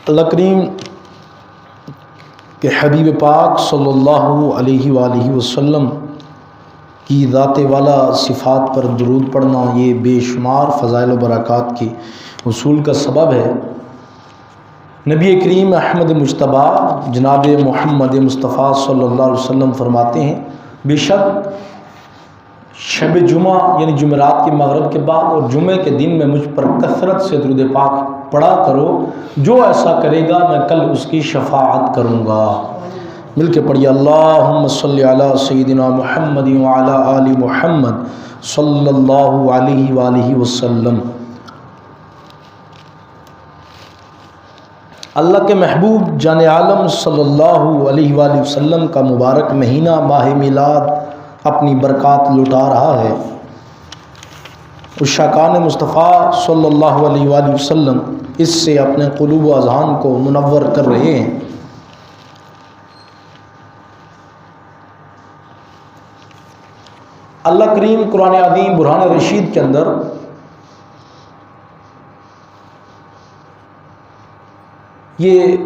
اللہ کریم کہ حبیب پاک صلی اللہ علیہ وآلہ وسلم کی ذات والا صفات پر درود پڑھنا یہ بے شمار فضائل و برکات کے حصول کا سبب ہے۔ نبی کریم احمد مجتبیٰ جناب محمد مصطفیٰ صلی اللہ علیہ وسلم فرماتے ہیں، بے شک شب جمعہ یعنی جمعرات کے مغرب کے بعد اور جمعے کے دن میں مجھ پر کثرت سے درود پاک پڑھا کرو، جو ایسا کرے گا میں کل اس کی شفاعت کروں گا۔ مل کے پڑھیے، اللہم صلی علی سیدنا محمد وعلی آل محمد صلی اللہ علیہ وآلہ وسلم۔ اللہ کے محبوب جان عالم صلی اللہ علیہ وآلہ وسلم کا مبارک مہینہ ماہ میلاد اپنی برکات لٹا رہا ہے۔ اس شاکان مصطفیٰ صلی اللہ علیہ وآلہ وسلم اس سے اپنے قلوب و اذہان کو منور کر رہے ہیں۔ اللہ کریم قرآن عظیم برہان رشید کے اندر یہ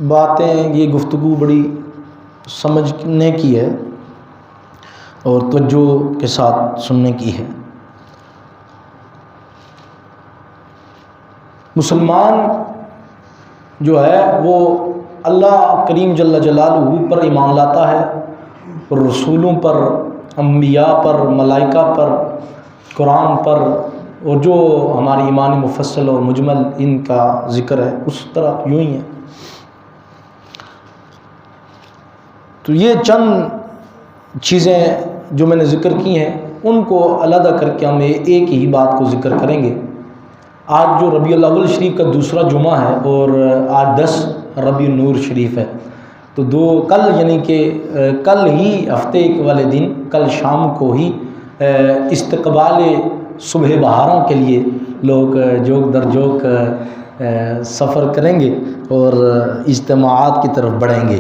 باتیں، یہ گفتگو بڑی سمجھنے کی ہے اور توجہ کے ساتھ سننے کی ہے۔ مسلمان جو ہے وہ اللہ کریم جل جلالہ پر ایمان لاتا ہے، اور رسولوں پر، انبیاء پر، ملائکہ پر، قرآن پر، اور جو ہماری ایمان مفصل اور مجمل ان کا ذکر ہے اس طرح یوں ہی ہے۔ تو یہ چند چیزیں جو میں نے ذکر کی ہیں ان کو علیحدہ کر کے ہم ایک ہی بات کو ذکر کریں گے۔ آج جو ربیع الاول شریف کا دوسرا جمعہ ہے اور آج 10 ربیع النور شریف ہے، تو کل یعنی کہ کل ہی ہفتے والے دن، کل شام کو ہی استقبال صبح بہاروں کے لیے لوگ جوک در جوک سفر کریں گے اور اجتماعات کی طرف بڑھیں گے۔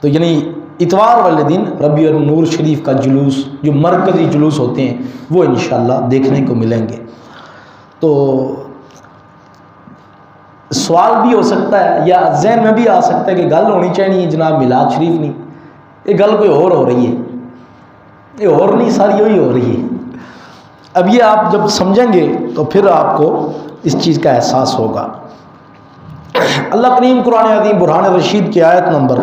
تو یعنی اتوار والے دن ربیع النور شریف کا جلوس، جو مرکزی جلوس ہوتے ہیں، وہ انشاءاللہ دیکھنے کو ملیں گے۔ تو سوال بھی ہو سکتا ہے یا ذہن میں بھی آ سکتا ہے کہ گل ہونی چاہیے جناب میلاد شریف نہیں، یہ گل کوئی اور ہو رہی ہے، یہ اور نہیں، ساری وہی ہو رہی ہے۔ اب یہ آپ جب سمجھیں گے تو پھر آپ کو اس چیز کا احساس ہوگا۔ اللہ کریم قرآن عظیم برہان رشید کی آیت نمبر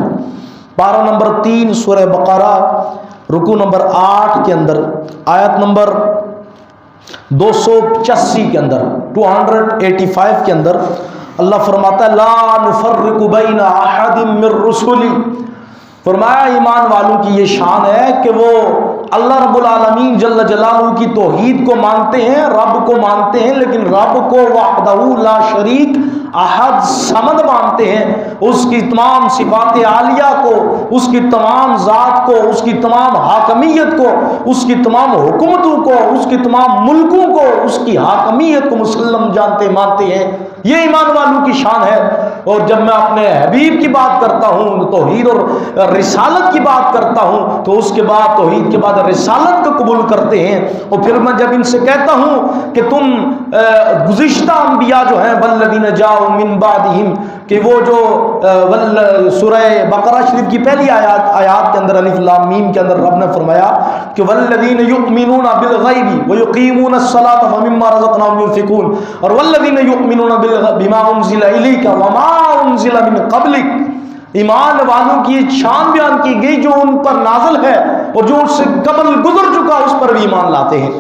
پارہ نمبر 3 سورہ بقرہ رکوع نمبر 8 کے اندر، آیت نمبر 285 کے اندر، 285 کے اندر اللہ فرماتا ہے، لا نفرق بین احد من رسلی، فرمایا ایمان والوں کی یہ شان ہے کہ وہ اللہ رب العالمین جل جلالہ کی توحید کو مانتے ہیں، رب کو مانتے ہیں، لیکن رب کو وحدہ لا شریک احد صمد مانتے ہیں، اس کی تمام صفات عالیہ کو، اس کی تمام ذات کو، اس کی تمام حاکمیت کو، اس کی تمام حکومتوں کو، اس کی تمام ملکوں کو، اس کی حاکمیت کو مسلم جانتے مانتے ہیں۔ یہ ایمان والوں کی شان ہے۔ اور جب میں اپنے حبیب کی بات کرتا ہوں، توحید اور رسالت کی بات کرتا ہوں، تو اس کے بعد توحید کے بعد رسالت کو قبول کرتے ہیں۔ اور پھر میں جب ان سے کہتا ہوں کہ تم گزشتہ انبیاء جو ہیں، والذین جاءوا من بعدہم، کہ وہ جو سورہ بقرہ شریف کی پہلی آیات کے اندر الف لام میم کے اندر رب نے فرمایا کہ والذین یؤمنون بالغیب ویقیمون الصلاۃ ومما رزقناہم ينفقون، اور والذین یؤمنون بما انزل الیک وما انزل من قبلک، ایمان والوں کی شان بیان کی گئی جو ان پر نازل ہے اور جو اس سے قبل گزر چکا اس پر بھی ایمان لاتے ہیں،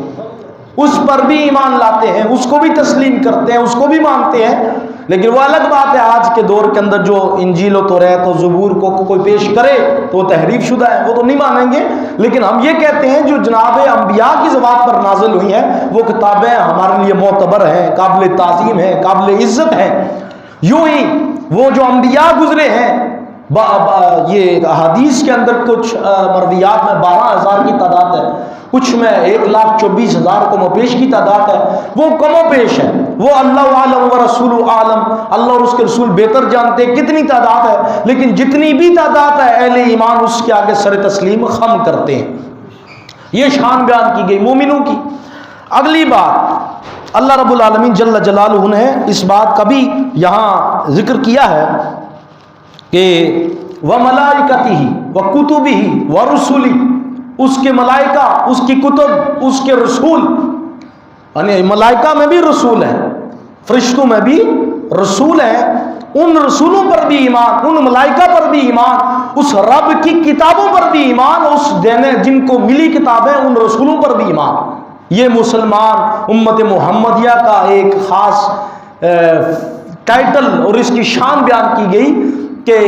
اس پر بھی ایمان لاتے ہیں، اس کو بھی تسلیم کرتے ہیں، اس کو بھی مانتے ہیں۔ لیکن وہ الگ بات ہے، آج کے دور کے اندر جو انجیل و توریت و زبور کو کوئی پیش کرے تو وہ تحریف شدہ ہے، وہ تو نہیں مانیں گے۔ لیکن ہم یہ کہتے ہیں جو جناب انبیاء کی زبان پر نازل ہوئی ہیں وہ کتابیں ہمارے لیے معتبر ہیں، قابل تعظیم ہیں، قابل عزت ہیں۔ یوں ہی وہ جو انبیاء گزرے ہیں، یہ احادیث کے اندر کچھ مرویات میں 12,000 کی تعداد ہے، کچھ میں 1,24,000 کم و بیش کی تعداد ہے، وہ کم و بیش ہے، وہ اللہ عالم و رسول عالم، اللہ اور اس کے رسول بہتر جانتے کتنی تعداد ہے، لیکن جتنی بھی تعداد ہے اہل ایمان اس کے آگے سر تسلیم خم کرتے ہیں۔ یہ شان بیان کی گئی مومنوں کی۔ اگلی بات، اللہ رب العالمین جل جلالہ نے اس بات کا بھی یہاں ذکر کیا ہے کہ وَمَلَائِكَتِهِ وَكُتُبِهِ وَرُسُلِهِ، اس کے ملائکہ، اس کی کتب، اس کے رسول، یعنی ملائکہ میں بھی رسول ہیں، فرشتوں میں بھی رسول ہیں، ان رسولوں پر بھی ایمان، ان ملائکہ پر بھی ایمان، اس رب کی کتابوں پر بھی ایمان، اس دینے جن کو ملی کتابیں ان رسولوں پر بھی ایمان۔ یہ مسلمان امت محمدیہ کا ایک خاص ٹائٹل اور اس کی شان بیان کی گئی کہ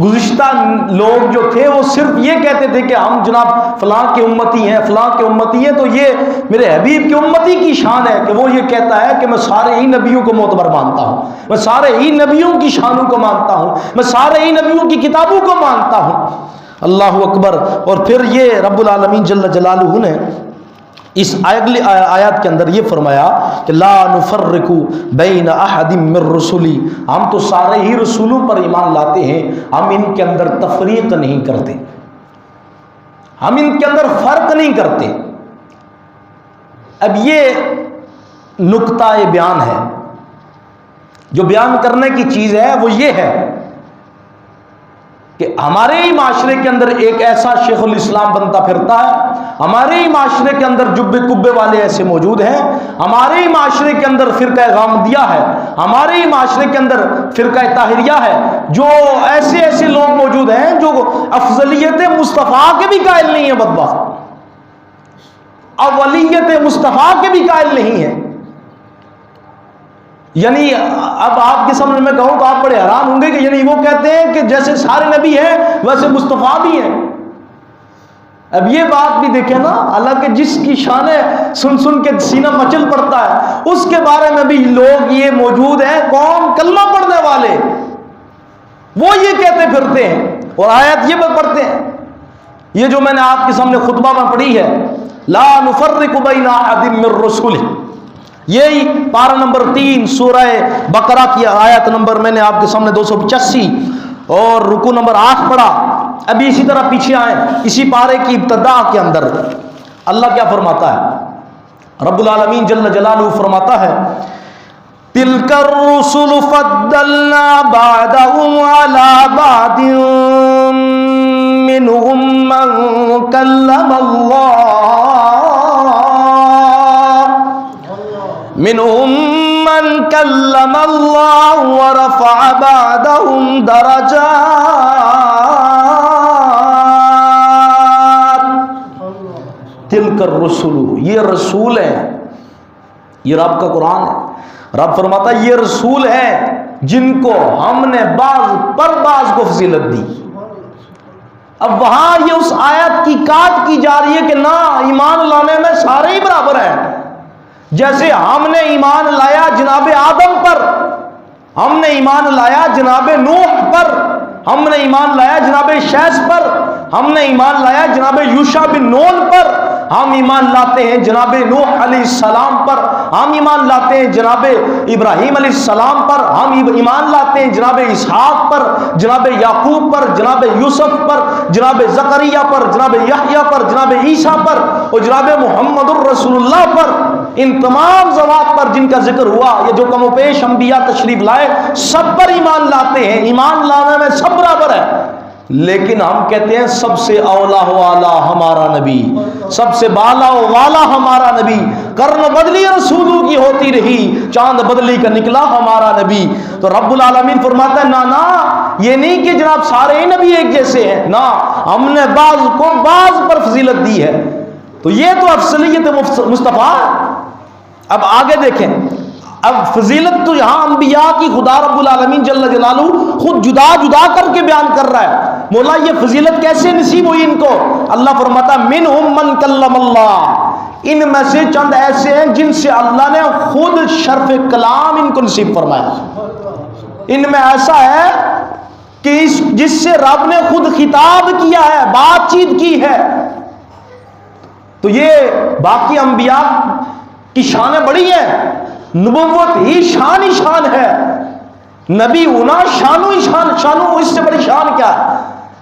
گزشتہ لوگ جو تھے وہ صرف یہ کہتے تھے کہ ہم جناب فلاں کے امتی ہیں، فلاں کے امتی ہیں، تو یہ میرے حبیب کے امتی کی شان ہے کہ وہ یہ کہتا ہے کہ میں سارے ہی نبیوں کو معتبر مانتا ہوں، میں سارے ہی نبیوں کی شانوں کو مانتا ہوں، میں سارے ہی نبیوں کی کتابوں کو مانتا ہوں۔ اللہ اکبر۔ اور پھر یہ رب العالمین جل جلالہ نے اس اگلی آیات کے اندر یہ فرمایا کہ لا نفرق بین احد من رسلی، ہم تو سارے ہی رسولوں پر ایمان لاتے ہیں، ہم ان کے اندر تفریق نہیں کرتے، ہم ان کے اندر فرق نہیں کرتے۔ اب یہ نقطہ بیان ہے، جو بیان کرنے کی چیز ہے وہ یہ ہے کہ ہمارے ہی معاشرے کے اندر ایک ایسا شیخ الاسلام بنتا پھرتا ہے، ہمارے ہی معاشرے کے اندر جبے کبے والے ایسے موجود ہیں، ہمارے ہی معاشرے کے اندر فرقہ غامدیہ ہے، ہمارے ہی معاشرے کے اندر فرقہ طاہریہ ہے، جو ایسے لوگ موجود ہیں جو افضلیت مصطفیٰ کے بھی قائل نہیں ہیں، بدبخت اولیت مصطفیٰ کے بھی قائل نہیں ہیں۔ یعنی اب آپ کے سامنے میں کہوں تو آپ بڑے حیران ہوں گے کہ یعنی وہ کہتے ہیں کہ جیسے سارے نبی ہیں ویسے مصطفیٰ بھی ہیں۔ اب یہ بات بھی دیکھیں نا، اللہ کے جس کی شان ہے سن کے سینہ مچل پڑتا ہے، اس کے بارے میں بھی لوگ یہ موجود ہیں، قوم کلمہ پڑھنے والے، وہ یہ کہتے پھرتے ہیں اور آیت یہ پڑھتے ہیں، یہ جو میں نے آپ کے سامنے خطبہ میں پڑھی ہے، لا نفرق بین احد من رسلہ، یہی پارہ نمبر 3 سورہ بقرہ کی آیت نمبر میں نے آپ کے سامنے 285 اور رکوع نمبر 8 پڑھا۔ ابھی اسی طرح پیچھے آئیں، اسی پارے کی ابتدا کے اندر اللہ کیا فرماتا ہے؟ رب العالمین جل جلالہ فرماتا ہے تِلْكَ الرُّسُلُ فَضَّلْنَا بَعْضَهُمْ عَلَى بَعْضٍ مِّنْهُمْ مَنْ كَلَّمَ اللَّهُ وَرَفَعَ بَعْضَهُمْ دَرَجَاتٍ۔ تِلْكَ الرُّسُلُ، یہ رسول ہیں، یہ رب کا قرآن ہے۔ رب فرماتا ہے یہ رسول ہیں جن کو ہم نے بعض پر بعض کو فضیلت دی۔ اب وہاں یہ اس آیت کی کاٹ کی جا رہی ہے کہ نہ، ایمان لانے میں سارے ہی برابر ہیں۔ جیسے ہم نے ایمان لایا جناب آدم پر، ہم نے ایمان لایا جناب نوح پر، ہم نے ایمان لایا جناب شیس پر، ہم نے ایمان لایا جناب یوشع بن نون پر، ہم ایمان لاتے ہیں جناب نوح علیہ السلام پر، ہم ایمان لاتے ہیں جناب ابراہیم علیہ السلام پر، ہم ایمان لاتے ہیں جناب اسحاق پر، جناب یعقوب پر، جناب یوسف پر، جناب زکریا پر، جناب یحییٰ پر، جناب عیسیٰ پر اور جناب محمد الرسول اللہ پر۔ ان تمام ذوات پر جن کا ذکر ہوا، یہ جو کم و بیش انبیاء تشریف لائے، سب پر ایمان لاتے ہیں، ایمان لانے میں سب برابر ہے۔ لیکن ہم کہتے ہیں سب سے اولا والا ہمارا نبی، سب سے بالا والا ہمارا نبی، کرن بدلی رسولوں کی ہوتی رہی، چاند بدلی کا نکلا ہمارا نبی۔ تو رب العالمین فرماتا ہے نا، یہ نہیں کہ جناب سارے ہی نبی ایک جیسے ہیں، نا، ہم نے بعض کو بعض پر فضیلت دی ہے۔ تو یہ تو افضلیت مصطفیٰ۔ اب آگے دیکھیں، اب فضیلت تو یہاں انبیاء کی خدا رب العالمین جل جلالہ خود جدا جدا کر کے بیان کر رہا ہے۔ مولا یہ فضیلت کیسے نصیب ہوئی ان کو؟ اللہ فرماتا منہم من کلم اللہ، ان میں سے چند ایسے ہیں جن سے اللہ نے خود شرف کلام ان کو نصیب فرمایا۔ ان میں ایسا ہے کہ جس سے رب نے خود خطاب کیا ہے، بات چیت کی ہے۔ تو یہ باقی انبیاء کی شانیں بڑی ہیں، نبوت ہی شان ہے، نبی ہونا شانو ہی شان، شانو اس سے بڑی شان کیا ہے؟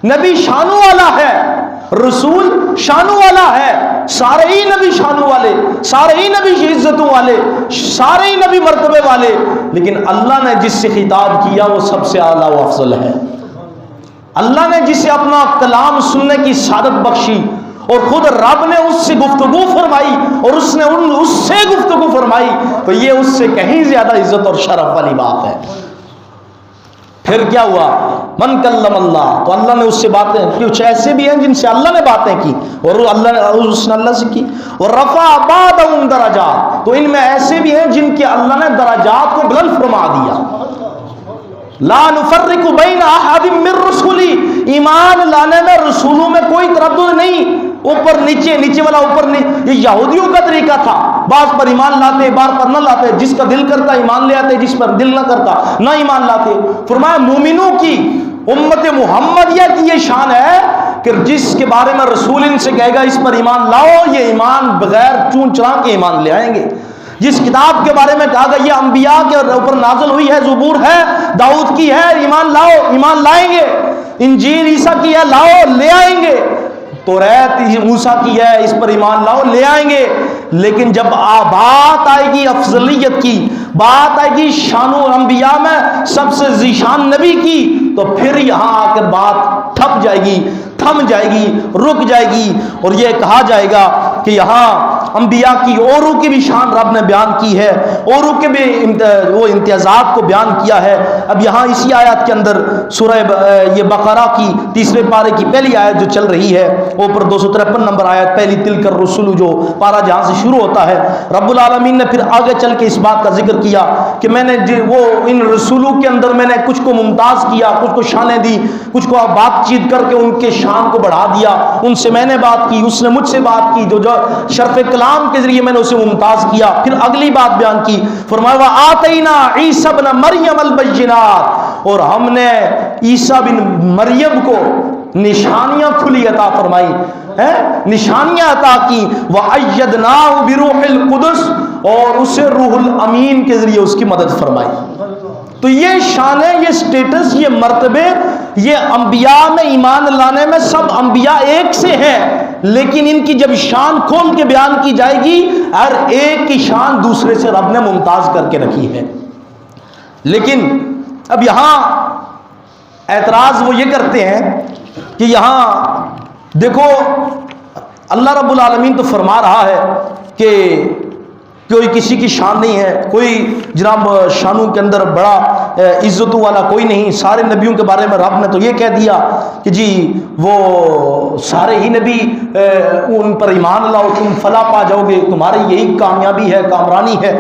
نبی شانو والا ہے رسول شانوں والا ہے، سارے ہی نبی شانوں والے، سارے ہی نبی عزتوں والے، سارے ہی نبی مرتبے والے، لیکن اللہ نے جس سے خطاب کیا وہ سب سے اعلیٰ و افضل ہے۔ اللہ نے جسے اپنا کلام سننے کی سعادت بخشی اور خود رب نے اس سے گفتگو فرمائی اور اس نے اس سے گفتگو فرمائی، تو یہ اس سے کہیں زیادہ عزت اور شرف والی بات ہے۔ پھر کیا ہوا؟ من کلم اللہ، تو اللہ نے اس سے باتیں، کچھ ایسے بھی ہیں جن سے اللہ نے باتیں کی اور اللہ نے اس نے اللہ سے کی، اور رفع بعضهم درجات، تو ان میں ایسے بھی ہیں جن کے اللہ نے درجات کو بلند فرما دیا۔ لا نفرق بین احد من رسولی، ایمان لانے میں رسولوں میں کوئی تردد نہیں، اوپر نیچے، نیچے والا اوپر نہیں۔ یہ یہودیوں کا طریقہ تھا، بعض پر ایمان لاتے، بعض پر نہ لاتے، جس کا دل کرتا ایمان لے آتے، جس پر دل نہ کرتا نہ ایمان لاتے۔ فرمایا مومنوں کی، امت محمدیہ کی یہ شان ہے کہ جس کے بارے میں رسول ان سے کہے گا اس پر ایمان لاؤ، یہ ایمان بغیر چون چرا کے ایمان لے آئیں گے۔ جس کتاب کے بارے میں کہا گیا یہ انبیاء کے اوپر نازل ہوئی ہے، زبور ہے، داؤد کی ہے، ایمان لاؤ، ایمان لائیں گے۔ انجیل عیسیٰ کی ہے، لاؤ، لے آئیں گے۔ توریت موسیٰ کی ہے، اس پر ایمان لاؤ، لے آئیں گے۔ لیکن جب بات آئے گی افضلیت کی، بات آئے گی شان و انبیاء میں سب سے ذیشان نبی کی، تو پھر یہاں آ کر بات ٹھپ جائے گی، تھم جائے گی، رک جائے گی، اور یہ کہا جائے گا کہ یہاں انبیاء کی اوروں کی بھی شان رب نے بیان کی ہے، اوروں کے بھی وہ امتیازات کو بیان کیا ہے۔ اب یہاں اسی آیت کے اندر سورہ یہ بقرہ کی تیسرے پارے کی پہلی آیت جو چل رہی ہے، اوپر 253 نمبر آیت، پہلی تلک الرسل، جو پارہ جہاں سے شروع ہوتا ہے، رب العالمین نے پھر آگے چل کے اس بات کا ذکر کیا کہ میں نے وہ ان رسولوں کے اندر میں نے کچھ کو ممتاز کیا، کچھ کو شانیں دی، کچھ کو بات چیت کر کے ان کے شان کو بڑھا دیا، ان سے میں نے بات کی، اس نے مجھ سے بات کی، جو شرف کلام کے ذریعے میں نے اسے ممتاز کیا۔ پھر اگلی بات بیان کی، فرمایا وَآتَيْنَا عِيسَى ابْنَ مَرْيَمَ الْبَيِّنَاتِ، اور ہم نے عیسیٰ بن مریم کو نشانیاں کھلی عطا فرمائی، نشانیاں عطا کی، وَأَيَّدْنَاهُ بِرُوحِ الْقُدُسِ، اور اسے روح الامین کے ذریعے اس کی مدد فرمائی۔ تو یہ شانیں، یہ سٹیٹس، یہ مرتبے، یہ انبیاء میں ایمان لانے میں سب انبیاء ایک سے ہیں، لیکن ان کی جب شان کھول کے بیان کی جائے گی، ہر ایک کی شان دوسرے سے رب نے ممتاز کر کے رکھی ہے۔ لیکن اب یہاں اعتراض وہ یہ کرتے ہیں کہ یہاں دیکھو اللہ رب العالمین تو فرما رہا ہے کہ کوئی کسی کی شان نہیں ہے، کوئی جناب شانوں کے اندر بڑا عزتوں والا کوئی نہیں، سارے نبیوں کے بارے میں رب نے تو یہ کہہ دیا کہ جی وہ سارے ہی نبی ان پر ایمان لاؤ، تم فلاح پا جاؤ گے، تمہاری یہی کامیابی ہے، کامرانی ہے۔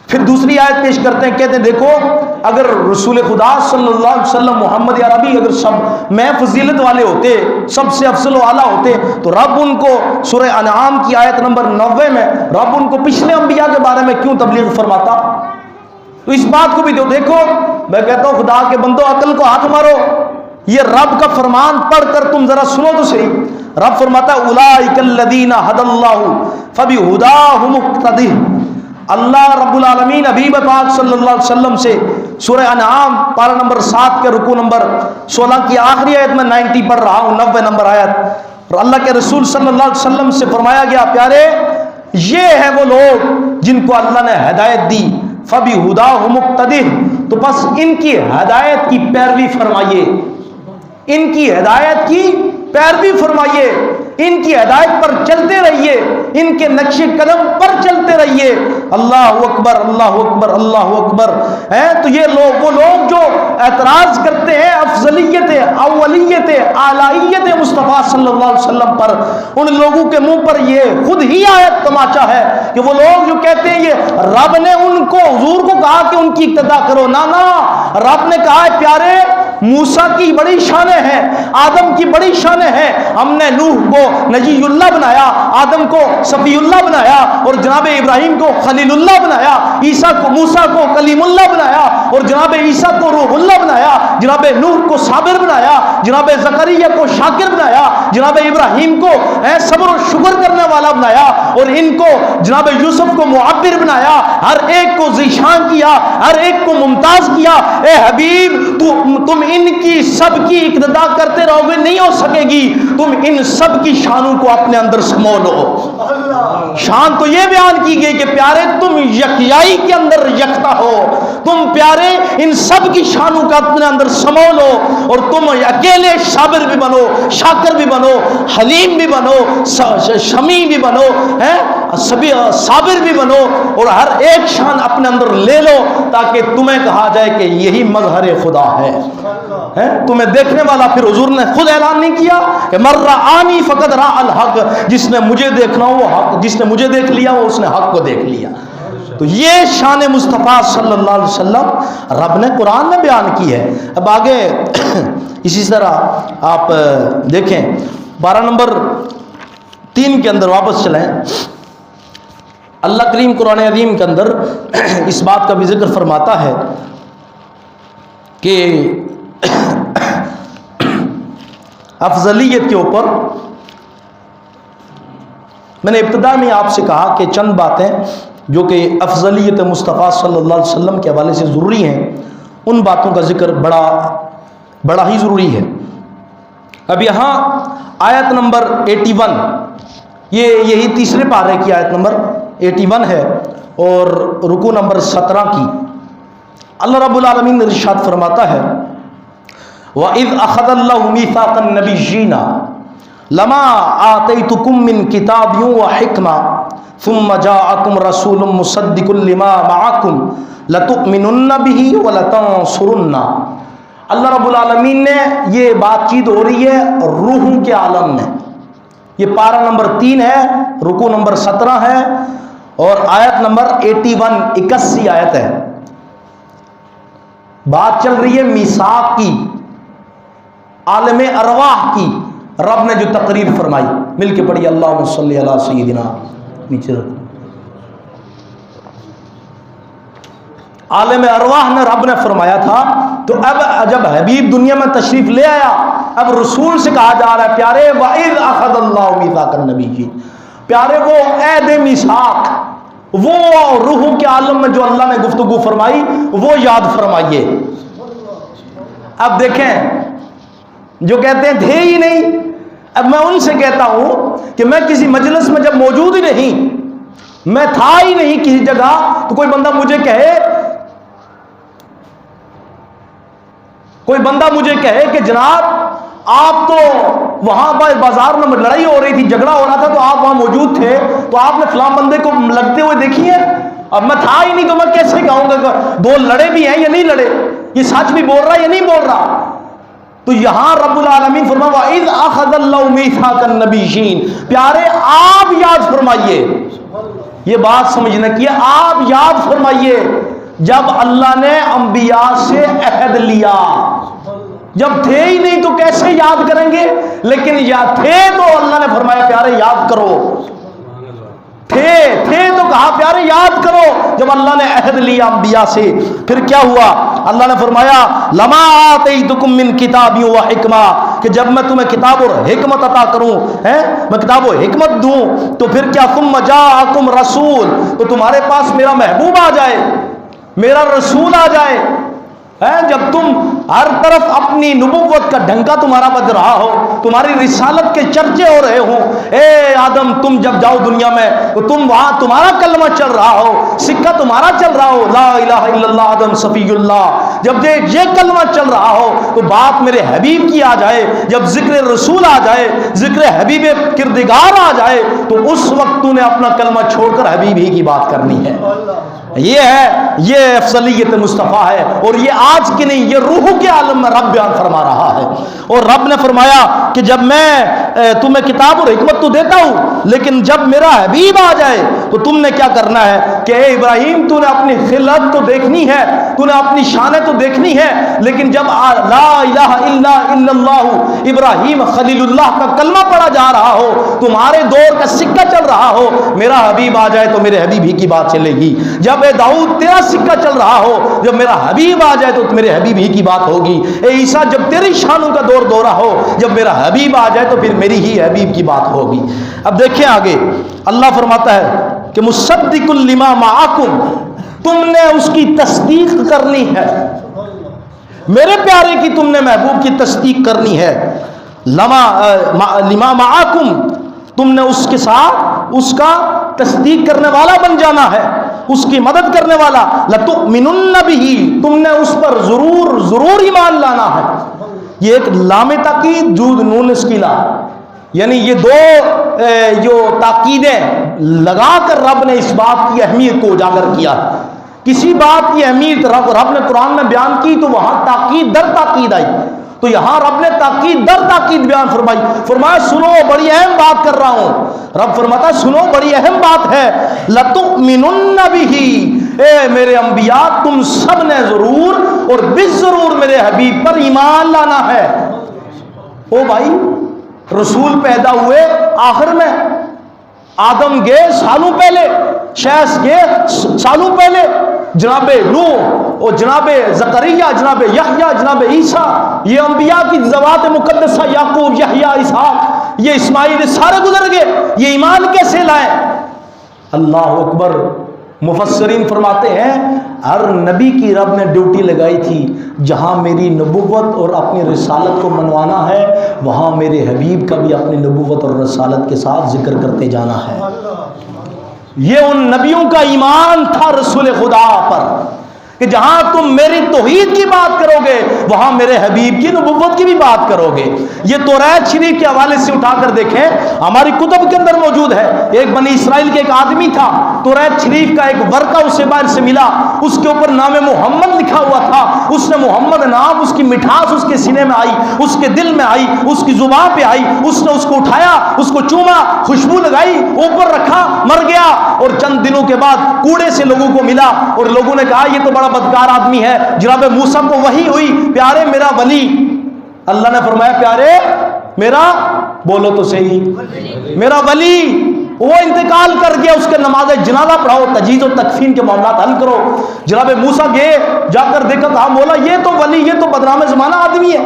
پھر دوسری آیت پیش کرتے ہیں، کہتے ہیں دیکھو اگر رسول خدا صلی اللہ علیہ وسلم محمد عربی اگر سب میں فضیلت والے ہوتے، سب سے افضل و اعلیٰ ہوتے، تو رب ان کو سورہ انعام کی آیت نمبر 90 میں رب ان کو پچھلے انبیاء کے بارے میں کیوں تبلیغ فرماتا؟ تو اس بات کو بھی دیکھو، میں کہتا ہوں خدا کے بندو عقل کو ہاتھ مارو، یہ رب کا فرمان پڑھ کر تم ذرا سنو تو صحیح۔ رب فرماتا ہے اولئک الذین ھدی اللہ فبہداہ مقتدی۔ اللہ رب العالمین حبیب پاک صلی اللہ علیہ وسلم سے سورہ انعام پارہ نمبر 7 کے رکوع نمبر 16 کی آخری آیت میں 90 پڑھ رہا ہوں، 90 نمبر آیت، اور اللہ کے رسول صلی اللہ علیہ وسلم سے فرمایا گیا پیارے یہ ہیں وہ لوگ جن کو اللہ نے ہدایت دی، فبہداہ مقتدی، تو بس ان کی ہدایت کی پیروی فرمائیے، ان کی ہدایت کی پیروی فرمائیے، ان کی ہدایت پر چلتے رہیے، ان کے نقش قدم پر چلتے رہیے۔ اللہ اکبر، اللہ اکبر، اللہ اکبر ہے۔ تو یہ لوگ، وہ لوگ جو اعتراض کرتے ہیں افضلیت، اولیت، اعلیت مصطفیٰ صلی اللہ علیہ وسلم پر، ان لوگوں کے منہ پر یہ خود ہی آیت تماچا ہے کہ وہ لوگ جو کہتے ہیں یہ رب نے ان کو، حضور کو کہا کہ ان کی اقتدا کرو، نا رب نے کہا ہے پیارے موسیٰ کی بڑی شانیں ہیں، آدم کی بڑی شانیں ہیں، ہم نے نوح کو نجی اللہ بنایا، آدم کو صفی اللہ بنایا، اور جناب ابراہیم کو خلیل اللہ بنایا، عیسیٰ کو، موسیٰ کو کلیم اللہ بنایا، اور جناب عیسیٰ کو روح اللہ بنایا، جناب نوح کو صابر بنایا، جناب زکریا کو شاکر بنایا، جناب ابراہیم کو صبر و شکر کرنے والا بنایا، اور ان کو جناب یوسف کو معبر بنایا، ہر ایک کو ذیشان کیا، ہر ایک کو ممتاز کیا۔ اے حبیب تم ان کی سب کی اقتدا کرتے رہو گے نہیں ہو سکے گی، تم ان سب کی شانوں کو اپنے اندر سمو لو۔ شان تو یہ بیان کی گئی کہ پیارے تم یکیائی کے اندر یکتا ہو، تم پیارے ان سب کی شانوں کا اپنے اندر سمو لو، اور تم اکیلے صابر بھی بنو، شاکر بھی بنو، حلیم بھی بنو، شمی بھی بنو، صابر بھی بنو، اور ہر ایک شان اپنے اندر لے لو تاکہ تمہیں کہا جائے کہ یہی مظہر خدا ہے۔ تمہیں دیکھنے والا، پھر حضور نے خود اعلان نہیں کیا کہ مر رآنی فقد رأى الحق، جس نے مجھے دیکھنا وہ حق، جس نے مجھے دیکھ لیا وہ اس نے حق کو دیکھ لیا۔ تو یہ شان مصطفیٰ صلی اللہ علیہ وسلم رب نے قرآن میں بیان کی ہے۔ اب آگے اسی طرح آپ دیکھیں 12 نمبر 3 کے اندر واپس چلیں، اللہ کریم قرآن عظیم کے اندر اس بات کا بھی ذکر فرماتا ہے کہ افضلیت کے اوپر میں نے ابتدا میں آپ سے کہا کہ چند باتیں جو کہ افضلیت مصطفیٰ صلی اللہ علیہ وسلم کے حوالے سے ضروری ہیں، ان باتوں کا ذکر بڑا ہی ضروری ہے۔ اب یہاں آیت نمبر 81، یہی تیسرے پارے کی آیت نمبر 81 ہے اور رکوع نمبر 17 کی، اللہ رب العالمین نے ارشاد فرماتا ہے وَإِذْ أَخَذَ اللَّهُ مِيثَاقَ النَّبِيِّينَ لَمَا آتَيْتُكُم مِّن كِتَابٍ وَحِكْمَةٍ ثُمَّ جَاءَكُمْ رَسُولٌ مُصَدِّقٌ لِّمَا مَعَكُمْ لَتُؤْمِنُنَّ بِهِ وَلَتَنصُرُنَّ۔ اللہ رب العالمین نے، یہ بات چیت ہو رہی ہے روحوں کے عالم میں، یہ پارہ نمبر 3 ہے، رکوع نمبر 17 ہے اور آیت نمبر 81 آیت ہے۔ بات چل رہی ہے میثاق کی، عالم ارواح کی، رب نے جو تقریر فرمائی، مل کے پڑھی اللہم صلی علی سیدنا، نیچے رکھو، عالم ارواح نے رب نے فرمایا تھا۔ تو اب جب حبیب دنیا میں تشریف لے آیا، اب رسول سے کہا جا رہا ہے پیارے وَإِذْ أَخَذَ اللَّهُ مِيثَاقَ النَّبِيِّينَ، پیارے وہ عہد میثاق، وہ روحوں کے عالم میں جو اللہ نے گفتگو فرمائی وہ یاد فرمائیے۔ اب دیکھیں جو کہتے ہیں تھے ہی نہیں، اب میں ان سے کہتا ہوں کہ میں کسی مجلس میں جب موجود ہی نہیں، میں تھا ہی نہیں کسی جگہ، تو کوئی بندہ مجھے کہے کہ جناب آپ تو وہاں پر بازار میں لڑائی ہو رہی تھی، جھگڑا ہو رہا تھا، تو آپ وہاں موجود تھے، تو آپ نے فلاں بندے کو لگتے ہوئے دیکھی ہے؟ اب میں تھا ہی نہیں تو میں کیسے کہوں گا کہ دو لڑے بھی ہیں یا نہیں لڑے، یہ سچ بھی بول رہا ہے یا نہیں بول رہا؟ تو یہاں رب العالمین فرمایا وَإِذْ أَخَذَ اللَّهُ مِيثَاقَ النَّبِيِّينَ، پیارے آپ یاد فرمائیے، یہ بات سمجھنا کہ آپ یاد فرمائیے جب اللہ نے انبیاء سے عہد لیا، جب تھے ہی نہیں تو کیسے یاد کریں گے، لیکن یا تھے تو اللہ نے فرمایا پیارے یاد کرو، تھے تو کہا پیارے یاد کرو، جب اللہ نے عہد لیا انبیاء سے۔ پھر کیا ہوا؟ اللہ نے فرمایا لما آتیتکم من کتاب و حکمہ، کہ جب میں تمہیں کتاب اور حکمت عطا کروں، میں کتاب و حکمت دوں، تو پھر کیا ثم جاءکم رسول، تو تمہارے پاس میرا محبوب آ جائے، میرا رسول آ جائے، جب تم ہر طرف اپنی نبوت کا ڈنکا تمہارا بج رہا ہو، تمہاری رسالت کے چرچے ہو رہے ہوں، اے آدم تم جب جاؤ دنیا میں تو تم وہاں تمہارا کلمہ چل رہا ہو، سکہ تمہارا چل رہا ہو، لا الہ الا اللہ آدم صفی اللہ، جب یہ کلمہ چل رہا ہو تو بات میرے حبیب کی آ جائے، جب ذکر رسول آ جائے، ذکر حبیب کردگار آ جائے، تو اس وقت تو نے اپنا کلمہ چھوڑ کر حبیب ہی کی بات کرنی ہے۔ یہ افضلیت مصطفیٰ ہے، اور یہ آج کی نہیں، یہ روح کے عالم میں رب بیان فرما رہا ہے۔ اور رب نے فرمایا کہ جب میں تمہیں کتاب اور حکمت تو دیتا ہوں، لیکن جب میرا حبیب آ جائے تو تم نے کیا کرنا ہے کہ اے ابراہیم تو نے اپنی خلت تو دیکھنی ہے، تو نے اپنی شانیں تو دیکھنی ہے، لیکن جب لا الہ الا اللہ ابراہیم خلیل اللہ کا کلمہ پڑھا جا رہا ہو، تمہارے دور کا سکہ چل رہا ہو، میرا حبیب آ جائے تو میرے حبیب ہی کی بات چلے گی۔ جب اے داؤد تیرا سکہ چل رہا ہو، جب میرا حبیب آ جائے تو میرے حبیب ہی کی بات ہوگی۔ اے عیسیٰ جب تیری شانوں کا دور دورہ ہو، جب میرا حبیب آ جائے تو پھر میری ہی حبیب کی بات ہوگی۔ اب دیکھیں آگے اللہ فرماتا ہے کہ مصدق لما معکم، تم نے اس کی تصدیق کرنی ہے۔ میرے پیارے کی تم نے محبوب کی تصدیق کرنی ہے، لما معاکم، تم نے اس کے ساتھ اس کا تصدیق کرنے والا بن جانا ہے، اس کی مدد کرنے والا، لتؤمنن بہ، تم نے اس پر ضرور ایمان لانا ہے۔ یہ ایک لام تاکید جود نون اسکیلا، یعنی یہ دو جو تاکیدیں لگا کر رب نے اس بات کی اہمیت کو اجاگر کیا۔ کسی بات کی اہمیت رب نے قرآن میں بیان کی تو وہاں تاکید در تاکید آئی، تو یہاں رب نے تاکید در تاکید بیان فرمائی، فرمایا سنو بڑی اہم بات کر رہا ہوں۔ رب فرماتا ہے سنو بڑی اہم بات ہے، لتؤمنن بہ، اے میرے انبیاء تم سب نے ضرور اور بالضرور میرے حبیب پر ایمان لانا ہے۔ او بھائی، رسول پیدا ہوئے آخر میں، آدم گئے سالوں پہلے، شیس گئے سالوں پہلے، جناب نوح اور جناب زکریا، جناب یحییٰ، جناب عیسیٰ، یہ انبیاء کی ذوات مقدسہ، یعقوب، یحییٰ، اسحاق، یہ اسماعیل، سارے گزر گئے، یہ ایمان کیسے لائے؟ اللہ اکبر۔ مفسرین فرماتے ہیں ہر نبی کی رب نے ڈیوٹی لگائی تھی، جہاں میری نبوت اور اپنی رسالت کو منوانا ہے وہاں میرے حبیب کا بھی اپنی نبوت اور رسالت کے ساتھ ذکر کرتے جانا ہے۔ یہ ان نبیوں کا ایمان تھا رسول خدا پر کہ جہاں تم میری توحید کی بات کرو گے وہاں میرے حبیب کی نبوت کی بھی بات کرو گے۔ یہ توریت شریف کے حوالے سے اٹھا کر دیکھیں، ہماری کتب کے اندر موجود ہے۔ ایک بنی اسرائیل کے ایک آدمی تھا، توریت شریف کا ایک ورقہ اسے باہر سے ملا، اس کے اوپر نام محمد لکھا ہوا تھا۔ اس نے محمد نام، اس کی مٹھاس اس کے سینے میں آئی، اس کے دل میں آئی، اس کی زبان پہ آئی، اس نے اس کو اٹھایا، اس کو چوما، خوشبو لگائی، اوپر رکھا، مر گیا۔ اور چند دنوں کے بعد کوڑے سے لوگوں کو ملا اور لوگوں نے کہا یہ تو بڑا بدکار آدمی ہے۔ جناب موسیٰ کو وحی ہوئی، پیارے میرا ولی، اللہ نے فرمایا پیارے میرا، بولو تو صحیح، میرا ولی وہ انتقال کر گیا، اس کے نماز جنازہ پڑھاؤ، تجہیز و تکفین کے معاملات حل کرو۔ جناب موسیٰ گئے، جا کر دیکھا، کہا مولا یہ تو ولی، یہ تو بدنام زمانہ آدمی ہے۔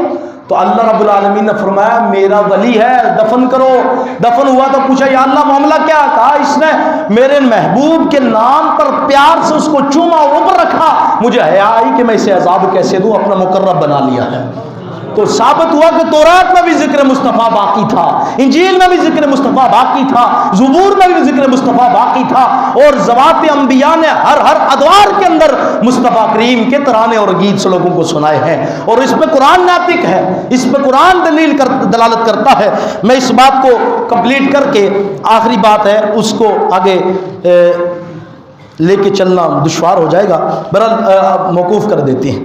تو اللہ رب العالمین نے فرمایا میرا ولی ہے، دفن کرو۔ دفن ہوا تو پوچھا یا اللہ معاملہ کیا؟ کہا اس نے میرے محبوب کے نام پر پیار سے اس کو چوما اور اوپر رکھا، مجھے حیا آئی کہ میں اسے عذاب کیسے دوں، اپنا مقرب بنا لیا ہے۔ تو ثابت ہوا کہ توریت میں بھی ذکر مصطفیٰ باقی تھا، انجیل میں بھی ذکر مصطفیٰ باقی تھا، زبور میں بھی ذکر مصطفیٰ باقی تھا، اور ذوات انبیاء نے ہر ادوار کے اندر مصطفیٰ کریم کے ترانے اور گیت سے لوگوں کو سنائے ہیں، اور اس پہ قرآن ناطق ہے، اس پہ قرآن دلالت کرتا ہے۔ میں اس بات کو کمپلیٹ کر کے آخری بات ہے اس کو آگے لے کے چلنا دشوار ہو جائے گا، بہرحال موقوف کر دیتے ہیں،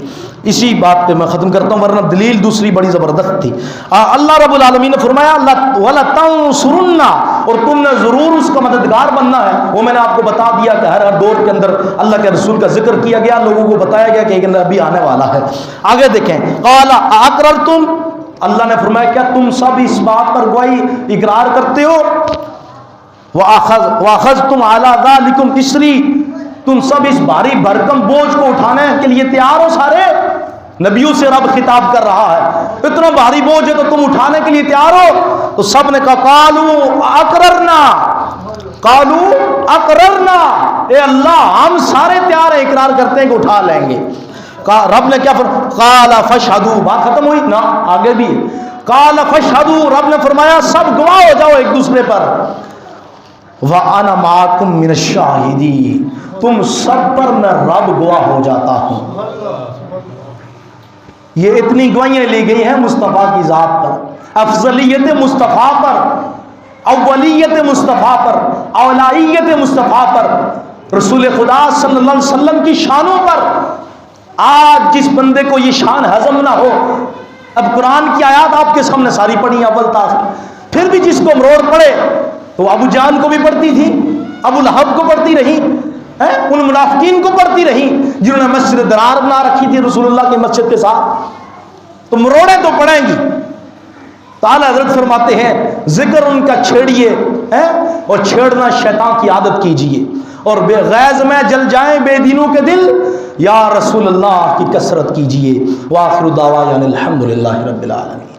اسی بات پہ میں ختم کرتا ہوں، ورنہ دلیل دوسری بڑی زبردست تھی۔ اللہ رب العالمین نے فرمایا وَلَتَنْصُرُنَّ، اور تم نے ضرور اس کا مددگار بننا ہے۔ وہ میں نے آپ کو بتا دیا کہ ہر دور کے اندر اللہ کے رسول کا ذکر کیا گیا، لوگوں کو بتایا گیا کہ ایک نبی آنے والا ہے۔ آگے دیکھیں، قَالَ أَقْرَرْتُمْ، اللہ نے فرمایا کیا تم سب اس بات پر گواہی اقرار کرتے ہو؟ وَأَخَذْتُمْ عَلَىٰ ذَلِكُمْ إِصْرِي، تم سب اس بھاری بھرکم بوجھ کو اٹھانے کے لیے تیار ہو؟ سارے نبیوں سے رب خطاب کر رہا ہے، اتنا بھاری بوجھ ہے تو تم اٹھانے کے لیے تیار ہو؟ تو سب نے کہا قالوا اقررنا، قالوا اقررنا، اے اللہ ہم سارے تیار ہیں، اقرار کرتے ہیں کہ اٹھا لیں گے۔ رب نے کیا فرمایا؟ قال فاشهدوا، بات ختم ہوئی نا؟ آگے بھی قال فاشهدوا، رب نے فرمایا سب گواہ ہو جاؤ ایک دوسرے پر۔ وَأَنَا مَعَكُمْ مِنَ الشَّاهِدِينَ، تم سب پر میں رب گواہ ہو جاتا ہوں۔ یہ اتنی گواہیاں لی گئی ہیں مصطفیٰ کی ذات پر، افضلیت مصطفیٰ پر، اولیت مصطفیٰ پر، اولائیت مصطفیٰ پر، رسول خدا صلی اللہ علیہ وسلم کی شانوں پر۔ آج جس بندے کو یہ شان ہضم نہ ہو، اب قرآن کی آیات آپ کے سامنے ساری پڑھی اول تاخیر، پھر بھی جس کو مروڑ پڑے تو ابو جان کو بھی پڑھتی تھی، ابو لہب کو پڑھتی رہی، ان منافقین کو پڑھتی رہی جنہوں نے مسجد درار بنا رکھی تھی رسول اللہ کی مسجد کے ساتھ، تو مروڑے تو پڑیں گی۔ تعالی حضرت فرماتے ہیں ذکر ان کا چھیڑیے اور چھیڑنا شیطان کی عادت کیجیے، اور بے غیظ میں جل جائیں بے دینوں کے دل، یا رسول اللہ کی کثرت کیجیے۔ وآخر دعوانا الحمدللہ رب العالمین۔